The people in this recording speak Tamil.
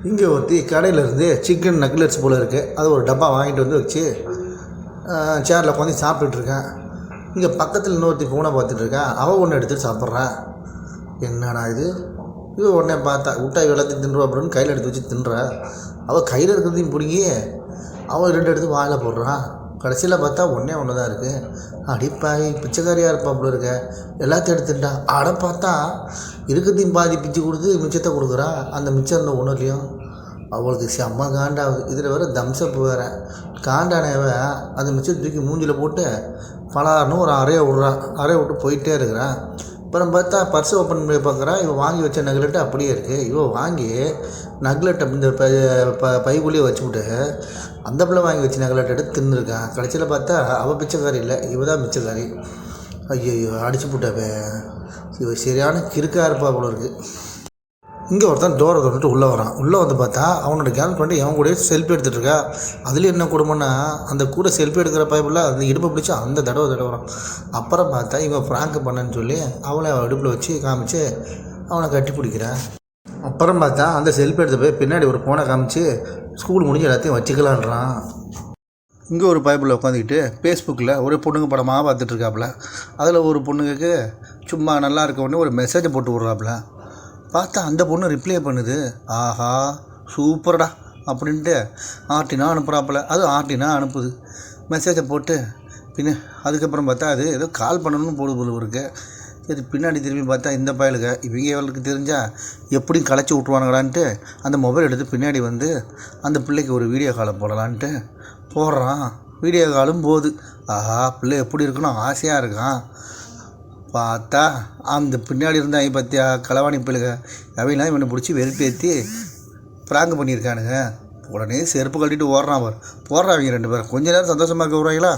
இங்கே ஒருத்தி கடையிலேருந்து சிக்கன் நக்லெட்ஸ் போல் இருக்குது. அது ஒரு டப்பா வாங்கிட்டு வந்து வச்சு சேரில் உட்காந்து சாப்பிட்டுட்ருக்கேன். இங்கே பக்கத்தில் இன்னொருத்தி ஃபோனை பார்த்துட்ருக்கேன். அவள் ஒன்று எடுத்துகிட்டு சாப்பிட்றா. என்னடா இது உடனே பார்த்தா விட்டாய் எல்லாத்தையும் தின்றுவா அப்படின்னு கையில் எடுத்து வச்சு தின்றா. அவள் கையில் இருக்கிறதையும் பிடிங்கி அவள் 2 எடுத்து வாயில் போடுறான். கடைசியில் பார்த்தா ஒன்று தான் இருக்குது. அடிப்பாய் பிச்சைக்காரியாக இருப்பாப்புல இருக்க, எல்லாத்தையும் எடுத்துட்டா. அட பார்த்தா இருக்கிறதையும் பாதி பிச்சு கொடுத்து மிச்சத்தை கொடுக்குறா. அந்த மிச்சம் இருந்த ஒன்றுலையும் அவளுக்கு செம்ம காண்டாகுது. இதில் வேறு தம்சப்பு வேறு. காண்டானவ அந்த மிச்சத்தை தூக்கி மூஞ்சில் போட்டு பலாருன்னு ஒரு அறையை விட்டு போயிட்டே இருக்கிறான். அப்புறம் பார்த்தா பர்ஸ் ஓப்பன் பண்ணி பார்க்குறா. இவன் வாங்கி வச்ச நக்லெட்டு அப்படியே இருக்குது. இவன் வாங்கி நக்லெட் இந்த பைக்குள்ளேயே வச்சுவிட்டு அந்த பிள்ளை வாங்கி வச்சு நக்லெட் எடுத்து தின்னுருக்கான். கடைசியில் பார்த்தா அவள் பிச்சைக்காரி இல்லை, இவ தான் பிச்சைக்காரி. ஐயோ அடிச்சு போட்டாவே. இவ சரியான கிறுக்காக இருப்பா போல இருக்குது. இங்கே ஒருத்தன் டோரை தொட்டுட்டு உள்ளே வரான். உள்ளே வந்து பார்த்தா அவனோட கேர்ள் பண்ணிட்டு அவன் கூட செல்ஃபி எடுத்துகிட்டு இருக்கா. அதுலேயும் என்ன குடும்பம்னா அந்த கூட செல்ஃபி எடுக்கிற பைப்பில் அந்த இடுப்பை பிடிச்சி அந்த தடவை. அப்புறம் பார்த்தா இவன் ஃப்ராங்க் பண்ணன்னு சொல்லி அவளை இடுப்பில் வச்சு காமிச்சு அவனை கட்டி பிடிக்கிறான். அப்புறம் பார்த்தா அந்த செல்ஃபி எடுத்து போய் பின்னாடி ஒரு ஃபோனை காமிச்சு ஸ்கூல் முடிஞ்சு எல்லாத்தையும் வச்சுக்கலான்றான். இங்கே ஒரு பைப்பில் உட்காந்துக்கிட்டு ஃபேஸ்புக்கில் ஒரு பொண்ணுங்க படமாக பார்த்துட்ருக்காப்புல. அதில் ஒரு பொண்ணுங்களுக்கு சும்மா நல்லா இருக்க உடனே ஒரு மெசேஜை போட்டு விட்றாப்புல. பார்த்தா அந்த பொண்ணு ரிப்ளை பண்ணுது. ஆஹா சூப்பர்டா அப்படின்ட்டு ஆர்டினா அனுப்புகிறாப்புல. அது ஆர்டினா அனுப்புது மெசேஜை போட்டு. அதுக்கப்புறம் பார்த்தா அது ஏதோ கால் பண்ணணும்னு போடுது இருக்கு. சரி பின்னாடி திரும்பி பார்த்தா இந்த பயலுக்கு இவங்களுக்கு தெரிஞ்சால் எப்படியும் களைச்சி விட்ருவானுங்களான்ட்டு அந்த மொபைல் எடுத்து பின்னாடி வந்து அந்த பிள்ளைக்கு ஒரு வீடியோ காலை போடலான்ட்டு போடுறான். வீடியோ காலும் போகுது. ஆஹா பிள்ளை எப்படி இருக்குன்னு ஆசையாக இருக்கான். பார்த்தா அந்த பின்னாடி இருந்தால் பார்த்தியா களவாணி பிள்ளைங்க அவங்களாம் இவனை பிடிச்சி வெறுப்பேற்றி ப்ராங்க் பண்ணியிருக்கானுங்க. உடனே செருப்பு கட்டிட்டு ஓடுறான். போடுறாங்க 2 பேரும். கொஞ்ச நேரம் சந்தோஷமாக இருக்க விட்றாங்களா.